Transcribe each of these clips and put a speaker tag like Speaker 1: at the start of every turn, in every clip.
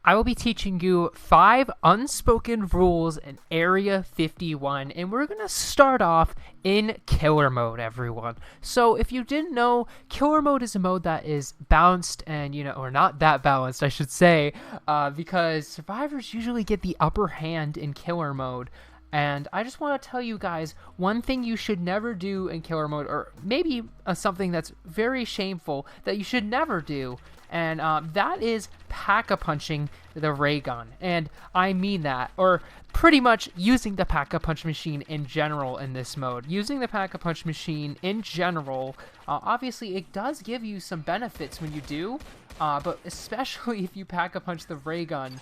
Speaker 1: I will be teaching you 5 unspoken rules in Area 51, and we're going to start off in Killer Mode, everyone. So if you didn't know, Killer Mode is a mode that is balanced and, or not that balanced, I should say, because survivors usually get the upper hand in Killer Mode. And I just want to tell you guys one thing you should never do in Killer Mode, or maybe something that's very shameful that you should never do, and that is PackAPunching the Raygun. And I mean that, or pretty much using the PackAPunch machine in general in this mode. Using the PackAPunch machine in general, obviously it does give you some benefits when you do, but especially if you PackAPunch the Raygun.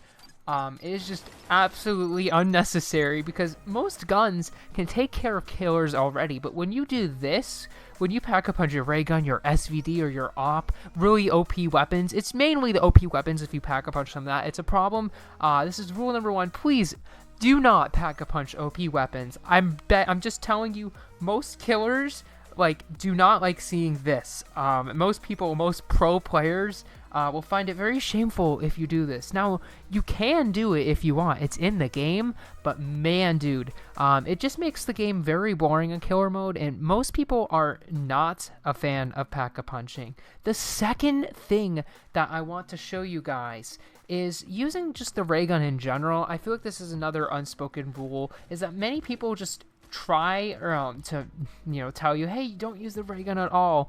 Speaker 1: It is just absolutely unnecessary because most guns can take care of killers already, but when you do this, when you PackAPunch your Raygun, your SVD, or your AWP, really OP weapons, it's mainly the OP weapons if you PackAPunch them that it's a problem. This is rule number 1. Please do not PackAPunch OP weapons. I'm just telling you, most killers do not like seeing this. Most pro players will find it very shameful if you do this. Now, you can do it if you want. It's in the game, but man, dude, it just makes the game very boring in Killer Mode, and most people are not a fan of PackAPunching. The second thing that I want to show you guys is using just the Raygun in general. I feel like this is another unspoken rule, is that many people just try to tell you, hey, don't use the Raygun at all,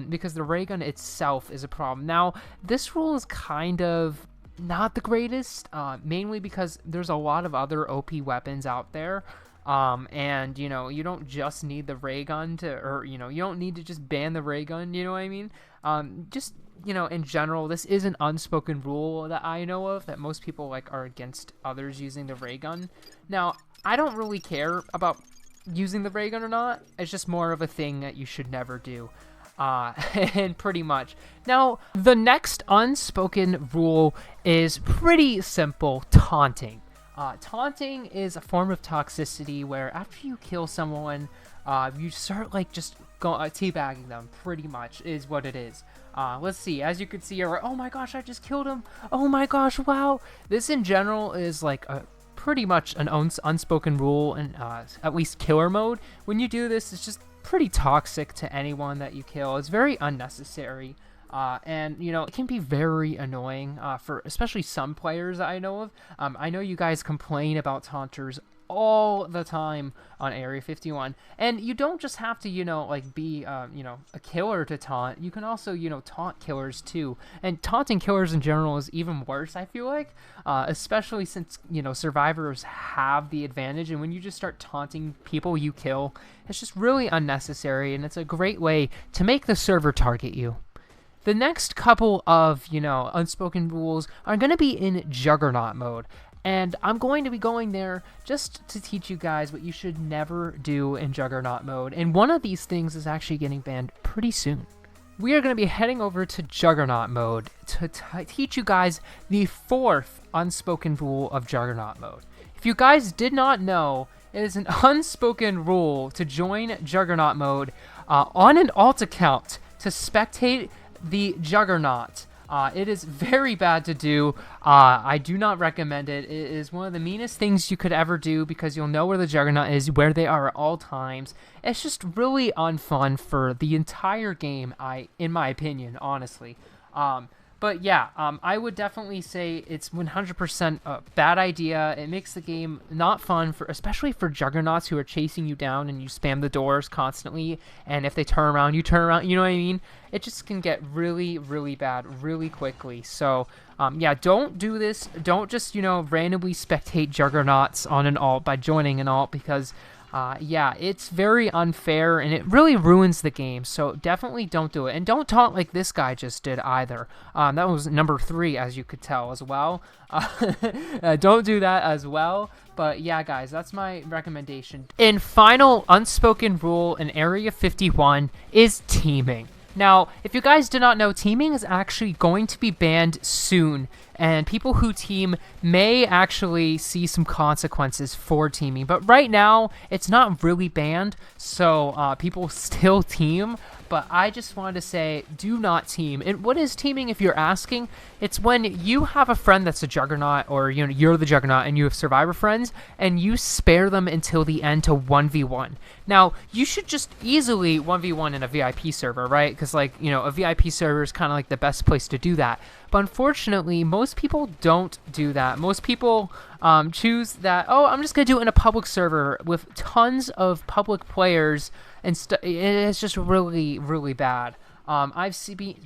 Speaker 1: because the Raygun itself is a problem. Now, this rule is kind of not the greatest, mainly because there's a lot of other OP weapons out there, and you don't just need the Raygun you don't need to just ban the Raygun, you know what I mean? In general, this is an unspoken rule that I know of, that most people are against others using the Raygun. Now, I don't really care about using the Raygun or not. It's just more of a thing that you should never do. And pretty much. Now, the next unspoken rule is pretty simple: taunting. Taunting is a form of toxicity where after you kill someone, you start just teabagging them, pretty much, is what it is. Let's see, as you can see here, oh my gosh, I just killed him, oh my gosh, wow. This in general is pretty much an unspoken rule in at least Killer Mode. When you do this, it's just pretty toxic to anyone that you kill. It's very unnecessary, and it can be very annoying for especially some players that I know of. I know you guys complain about taunters all the time on Area 51, and you don't just have to be a killer to taunt. You can also taunt killers too, and taunting killers in general is even worse, I feel like, especially since survivors have the advantage, and when you just start taunting people you kill, it's just really unnecessary, and it's a great way to make the server target you. The next couple of unspoken rules are going to be in Juggernaut mode. And I'm going to be going there just to teach you guys what you should never do in Juggernaut mode. And one of these things is actually getting banned pretty soon. We are going to be heading over to Juggernaut mode to teach you guys the 4th unspoken rule of Juggernaut mode. If you guys did not know, it is an unspoken rule to join Juggernaut mode on an alt account to spectate the Juggernaut. It is very bad to do. I do not recommend it. It is one of the meanest things you could ever do because you'll know where the Juggernaut is, where they are at all times. It's just really unfun for the entire game, in my opinion, honestly. But yeah, I would definitely say it's 100% a bad idea. It makes the game not fun, especially for Juggernauts who are chasing you down and you spam the doors constantly. And if they turn around, you turn around. You know what I mean? It just can get really, really bad really quickly. So yeah, don't do this. Don't just randomly spectate Juggernauts on an alt by joining an alt, because yeah, it's very unfair and it really ruins the game, so definitely don't do it. And don't taunt like this guy just did either. That was number 3, as you could tell as well. Don't do that as well. But yeah, guys, that's my recommendation. And final unspoken rule in Area 51 is teaming. Now, if you guys did not know, teaming is actually going to be banned soon, and people who team may actually see some consequences for teaming. But right now, it's not really banned, so people still team. But I just wanted to say, do not team. And what is teaming, if you're asking? It's when you have a friend that's a Juggernaut, or you're the Juggernaut, and you have survivor friends, and you spare them until the end to 1v1. Now, you should just easily 1v1 in a VIP server, right? Because, like, a VIP server is kind of like the best place to do that. But unfortunately, most people don't do that. Most people choose that, oh, I'm just going to do it in a public server with tons of public players, and it's just really, really bad. I've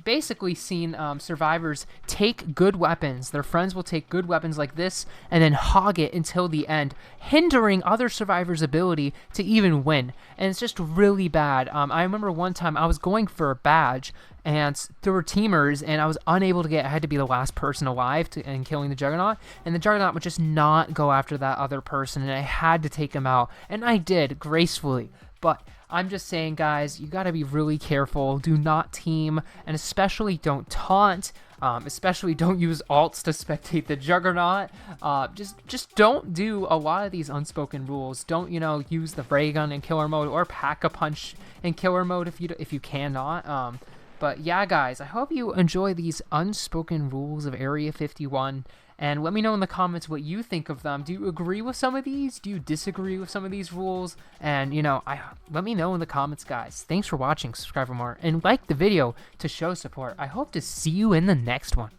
Speaker 1: basically seen survivors take good weapons. Their friends will take good weapons like this and then hog it until the end, hindering other survivors' ability to even win. And it's just really bad. I remember one time I was going for a badge, and there were teamers, and I was unable to get. I had to be the last person alive in killing the Juggernaut, and the Juggernaut would just not go after that other person, and I had to take him out, and I did gracefully. But I'm just saying, guys, you got to be really careful. Do not team, and especially don't taunt. Especially don't use alts to spectate the Juggernaut. Just don't do a lot of these unspoken rules. Don't use the Raygun in killer mode or PackAPunch in killer mode if you cannot. But yeah, guys, I hope you enjoy these unspoken rules of Area 51. And let me know in the comments what you think of them. Do you agree with some of these? Do you disagree with some of these rules? And, let me know in the comments, guys. Thanks for watching. Subscribe for more. And like the video to show support. I hope to see you in the next one.